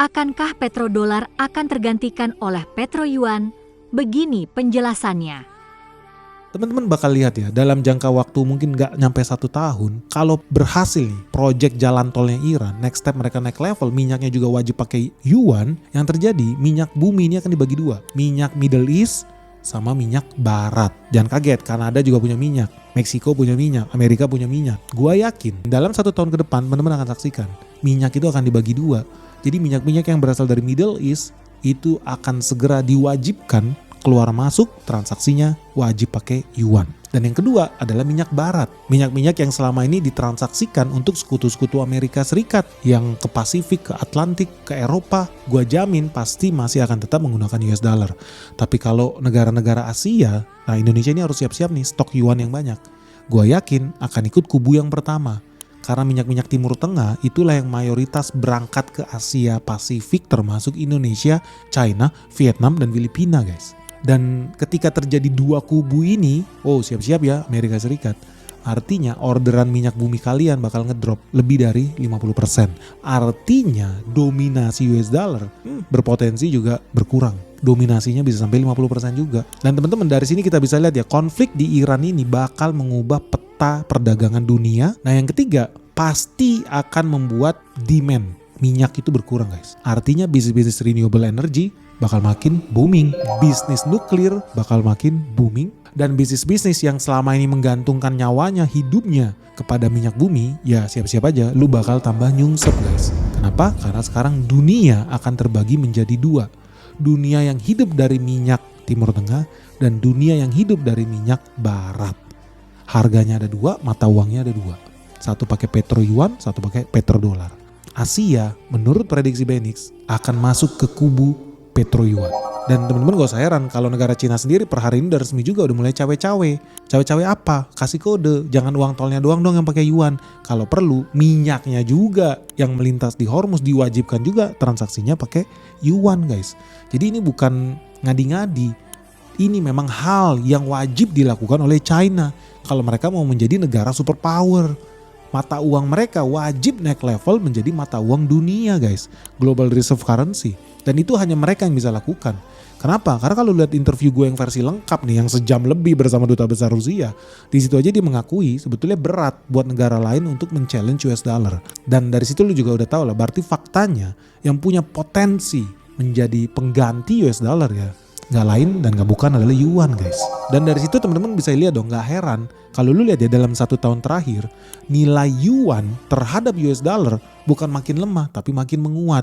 Akankah petrodolar akan tergantikan oleh petroyuan? Begini penjelasannya. Teman-teman bakal lihat ya, dalam jangka waktu mungkin nggak nyampe 1 tahun, kalau berhasil nih project jalan tolnya Iran, next step mereka naik level, minyaknya juga wajib pakai yuan, yang terjadi minyak bumi ini akan dibagi dua, minyak Middle East sama minyak Barat. Jangan kaget, Kanada juga punya minyak, Meksiko punya minyak, Amerika punya minyak. Gua yakin dalam 1 tahun ke depan teman-teman akan saksikan minyak itu akan dibagi dua. Jadi minyak-minyak yang berasal dari Middle East itu akan segera diwajibkan keluar masuk, transaksinya wajib pakai yuan. Dan yang kedua adalah minyak barat. Minyak-minyak yang selama ini ditransaksikan untuk sekutu-sekutu Amerika Serikat yang ke Pasifik, ke Atlantik, ke Eropa, gua jamin pasti masih akan tetap menggunakan US dollar. Tapi kalau negara-negara Asia, nah Indonesia ini harus siap-siap nih stok yuan yang banyak. Gua yakin akan ikut kubu yang pertama. Karena minyak-minyak Timur Tengah itulah yang mayoritas berangkat ke Asia Pasifik termasuk Indonesia, China, Vietnam, dan Filipina guys. Dan ketika terjadi dua kubu ini, siap-siap ya Amerika Serikat. Artinya orderan minyak bumi kalian bakal ngedrop lebih dari 50%. Artinya dominasi US dollar berpotensi juga berkurang. Dominasinya bisa sampai 50% juga. Dan teman-teman dari sini kita bisa lihat ya, konflik di Iran ini bakal mengubah peta perdagangan dunia. Nah yang ketiga, pasti akan membuat demand minyak itu berkurang guys. Artinya bisnis-bisnis renewable energy bakal makin booming, bisnis nuklir bakal makin booming, dan bisnis-bisnis yang selama ini menggantungkan nyawanya, hidupnya kepada minyak bumi, ya siap-siap aja lu bakal tambah nyungsep guys. Kenapa? Karena sekarang dunia akan terbagi menjadi dua. Dunia yang hidup dari minyak Timur Tengah dan dunia yang hidup dari minyak Barat. Harganya ada dua, mata uangnya ada dua. Satu pakai petroyuan, satu pakai petrodolar. Asia menurut prediksi Benix akan masuk ke kubu petroyuan. Dan teman-teman gak usah heran kalau negara Cina sendiri per hari ini udah resmi juga udah mulai cawe-cawe. Cawe-cawe apa? Kasih kode, jangan uang tolnya doang dong yang pakai yuan. Kalau perlu minyaknya juga yang melintas di Hormuz diwajibkan juga transaksinya pakai yuan guys. Jadi ini bukan ngadi-ngadi. Ini memang hal yang wajib dilakukan oleh China kalau mereka mau menjadi negara superpower. Mata uang mereka wajib naik level menjadi mata uang dunia guys. Global Reserve Currency. Dan itu hanya mereka yang bisa lakukan. Kenapa? Karena kalau lihat interview gue yang versi lengkap nih, yang sejam lebih bersama Duta Besar Rusia, di situ aja dia mengakui sebetulnya berat buat negara lain untuk men-challenge US dollar. Dan dari situ lu juga udah tahu lah, berarti faktanya yang punya potensi menjadi pengganti US dollar ya, nggak lain dan nggak bukan adalah yuan guys. Dan dari situ teman-teman bisa lihat dong, nggak heran kalau lu lihat ya dalam 1 tahun terakhir nilai yuan terhadap US dollar bukan makin lemah tapi makin menguat.